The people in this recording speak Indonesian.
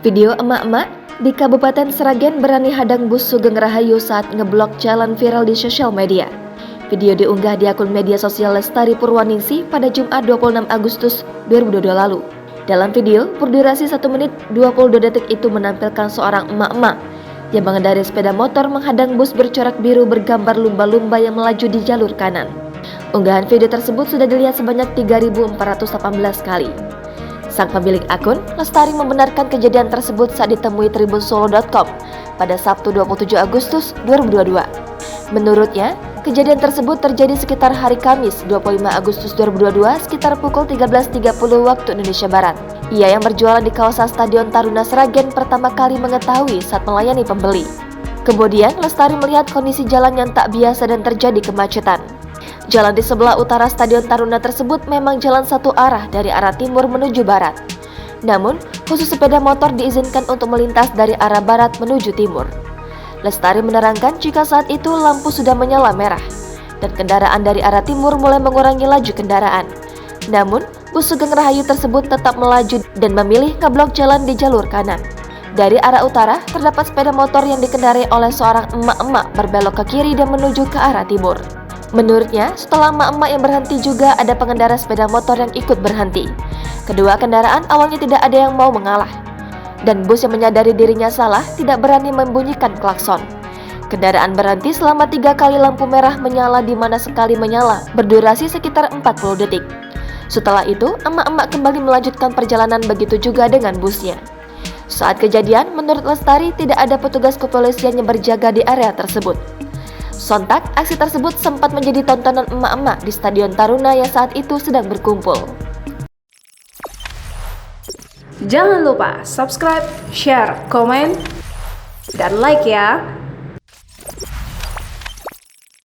Video emak-emak di Kabupaten Sragen berani hadang bus Sugeng Rahayu saat ngeblok jalan viral di sosial media. Video diunggah di akun media sosial Lestari Purwaningsih pada Jumat 26 Agustus 2022 lalu. Dalam video berdurasi 1 menit 22 detik itu menampilkan seorang emak-emak yang mengendarai sepeda motor menghadang bus bercorak biru bergambar lumba-lumba yang melaju di jalur kanan. Unggahan video tersebut sudah dilihat sebanyak 3.418 kali. Sang pemilik akun, Lestari, membenarkan kejadian tersebut saat ditemui tribunsolo.com pada Sabtu 27 Agustus 2022. Menurutnya, kejadian tersebut terjadi sekitar hari Kamis 25 Agustus 2022 sekitar pukul 13.30 waktu Indonesia Barat. Ia yang berjualan di kawasan Stadion Taruna Sragen pertama kali mengetahui saat melayani pembeli. Kemudian, Lestari melihat kondisi jalan yang tak biasa dan terjadi kemacetan. Jalan di sebelah utara Stadion Taruna tersebut memang jalan satu arah dari arah timur menuju barat. Namun, khusus sepeda motor diizinkan untuk melintas dari arah barat menuju timur. Lestari menerangkan jika saat itu lampu sudah menyala merah dan kendaraan dari arah timur mulai mengurangi laju kendaraan. Namun, bus Sugeng Rahayu tersebut tetap melaju dan memilih ngeblok jalan di jalur kanan. Dari arah utara, terdapat sepeda motor yang dikendarai oleh seorang emak-emak berbelok ke kiri dan menuju ke arah timur. Menurutnya, setelah emak-emak yang berhenti juga ada pengendara sepeda motor yang ikut berhenti. Kedua kendaraan awalnya tidak ada yang mau mengalah. Dan bus yang menyadari dirinya salah tidak berani membunyikan klakson. Kendaraan berhenti selama 3 kali lampu merah menyala di mana sekali menyala, berdurasi sekitar 40 detik. Setelah itu, emak-emak kembali melanjutkan perjalanan, begitu juga dengan busnya. Saat kejadian, menurut Lestari tidak ada petugas kepolisian yang berjaga di area tersebut. Sontak, aksi tersebut sempat menjadi tontonan emak-emak di Stadion Taruna yang saat itu sedang berkumpul. Jangan lupa subscribe, share, komen, dan like ya!